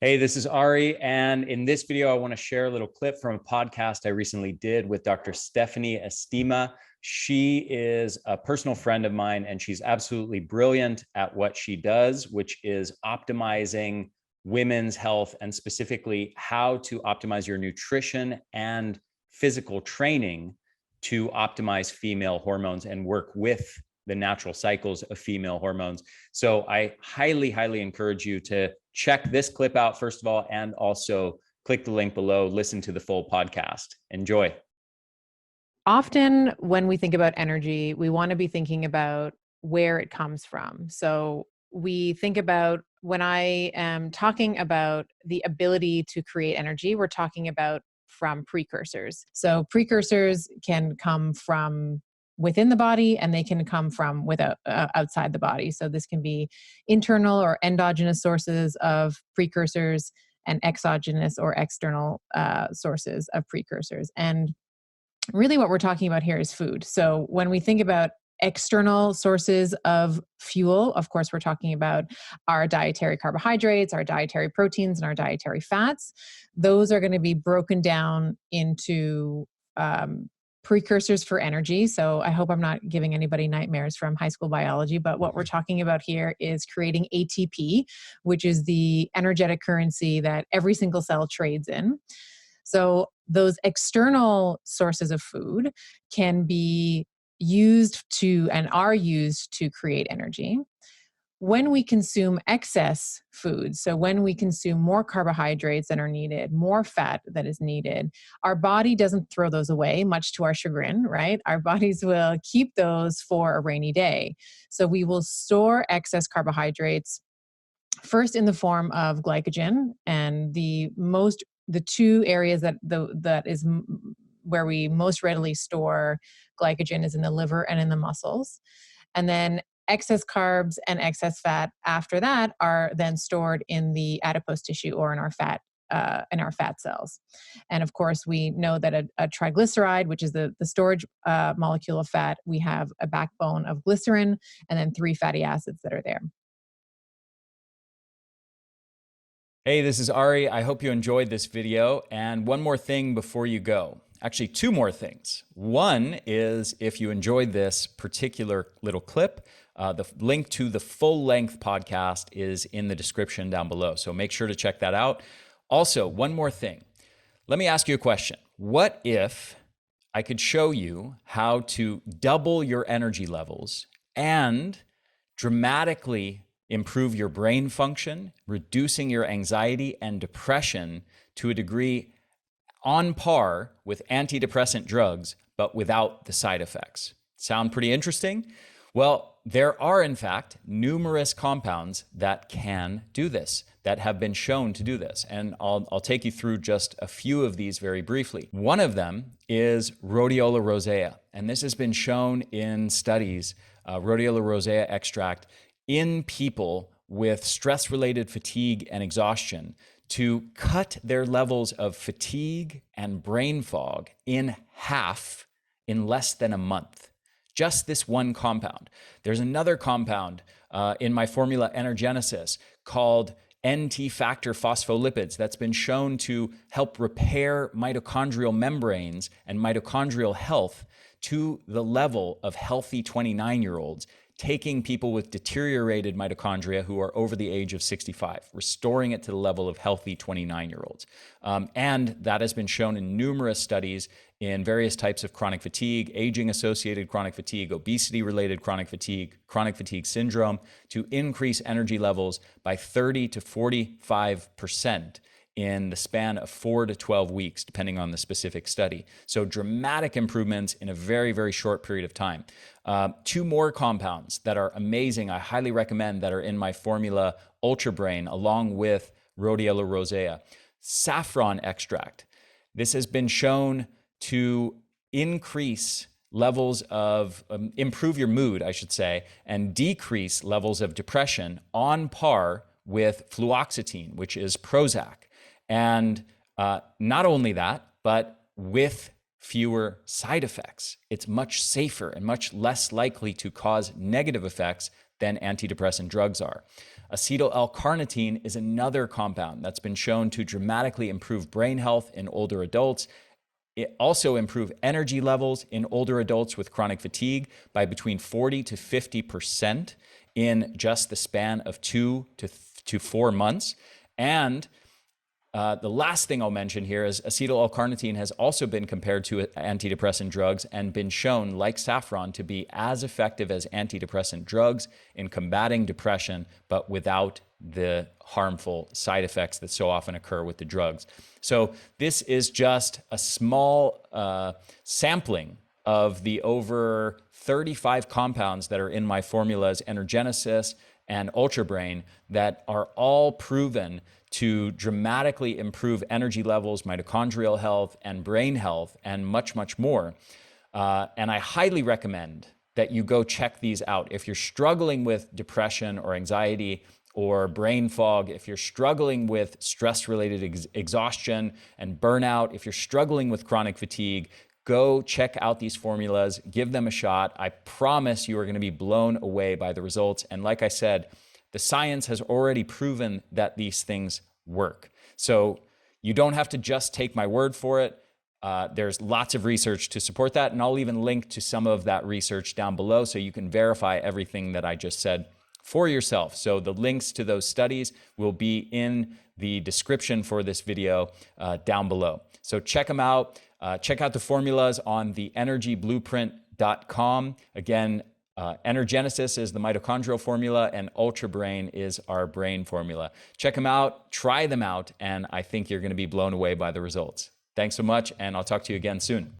Hey, this is Ari, and in this video, I want to share a little clip from a podcast I recently did with Dr. Stephanie Estima. She is a personal friend of mine, and she's absolutely brilliant at what she does, which is optimizing women's health and specifically how to optimize your nutrition and physical training to optimize female hormones and work with the natural cycles of female hormones. So I highly, highly encourage you to check this clip out, first of all, and also click the link below, listen to the full podcast. Enjoy. Often when we think about energy, we want to be thinking about where it comes from. So we think about when I am talking about the ability to create energy, we're talking about from precursors. So precursors can come from within the body and they can come from outside the body. So this can be internal or endogenous sources of precursors and exogenous or external sources of precursors. And really what we're talking about here is food. So when we think about external sources of fuel, of course, we're talking about our dietary carbohydrates, our dietary proteins, and our dietary fats. Those are going to be broken down into precursors for energy. So I hope I'm not giving anybody nightmares from high school biology, but what we're talking about here is creating ATP, which is the energetic currency that every single cell trades in. So those external sources of food can be used to and are used to create energy. When we consume excess food, so when we consume more carbohydrates than are needed, more fat that is needed, our body doesn't throw those away, much to our chagrin, right? Our bodies will keep those for a rainy day. So we will store excess carbohydrates first in the form of glycogen, and the two areas where we most readily store glycogen is in the liver and in the muscles. And then excess carbs and excess fat after that are then stored in the adipose tissue or in our fat cells. And of course, we know that a triglyceride, which is the storage molecule of fat, we have a backbone of glycerin and then 3 fatty acids that are there. Hey, this is Ari. I hope you enjoyed this video. And one more thing before you go. Actually, 2 more things. One is if you enjoyed this particular little clip, the link to the full-length podcast is in the description down below. So make sure to check that out. Also, one more thing. Let me ask you a question. What if I could show you how to double your energy levels and dramatically improve your brain function, reducing your anxiety and depression to a degree on par with antidepressant drugs, but without the side effects? Sound pretty interesting? Well, there are, in fact, numerous compounds that can do this, that have been shown to do this. And I'll take you through just a few of these very briefly. One of them is rhodiola rosea. And this has been shown in studies, rhodiola rosea extract, in people with stress-related fatigue and exhaustion to cut their levels of fatigue and brain fog in half in less than a month. Just this one compound. There's another compound in my formula Energenesis called NT factor phospholipids that's been shown to help repair mitochondrial membranes and mitochondrial health to the level of healthy 29-year-olds, taking people with deteriorated mitochondria who are over the age of 65, restoring it to the level of healthy 29-year-olds. And that has been shown in numerous studies in various types of chronic fatigue, aging-associated chronic fatigue, obesity-related chronic fatigue syndrome, to increase energy levels by 30 to 45% in the span of 4 to 12 weeks, depending on the specific study. So dramatic improvements in a very, very short period of time. 2 more compounds that are amazing, I highly recommend, that are in my formula Ultra Brain, along with rhodiola rosea. Saffron extract. This has been shown to increase levels of, improve your mood, I should say, and decrease levels of depression on par with fluoxetine, which is Prozac. And not only that, but with fewer side effects. It's much safer and much less likely to cause negative effects than antidepressant drugs are. Acetyl-L-carnitine is another compound that's been shown to dramatically improve brain health in older adults. It also improve energy levels in older adults with chronic fatigue by between 40 to 50% in just the span of 2 to 4 months. And the last thing I'll mention here is acetyl-L-carnitine has also been compared to antidepressant drugs and been shown, like saffron, to be as effective as antidepressant drugs in combating depression, but without the harmful side effects that so often occur with the drugs. So this is just a small sampling of the over 35 compounds that are in my formulas, Energenesis and UltraBrain, that are all proven to dramatically improve energy levels, mitochondrial health, and brain health, and much, much more. And I highly recommend that you go check these out. If you're struggling with depression or anxiety or brain fog, if you're struggling with stress-related exhaustion and burnout, if you're struggling with chronic fatigue, go check out these formulas, give them a shot. I promise you are going to be blown away by the results. And like I said, the science has already proven that these things work. So you don't have to just take my word for it. There's lots of research to support that, and I'll even link to some of that research down below so you can verify everything that I just said for yourself. So the links to those studies will be in the description for this video down below. So check them out. Check out the formulas on the energyblueprint.com. Again, Energenesis is the mitochondrial formula, and UltraBrain is our brain formula. Check them out, try them out, and I think you're going to be blown away by the results. Thanks so much, and I'll talk to you again soon.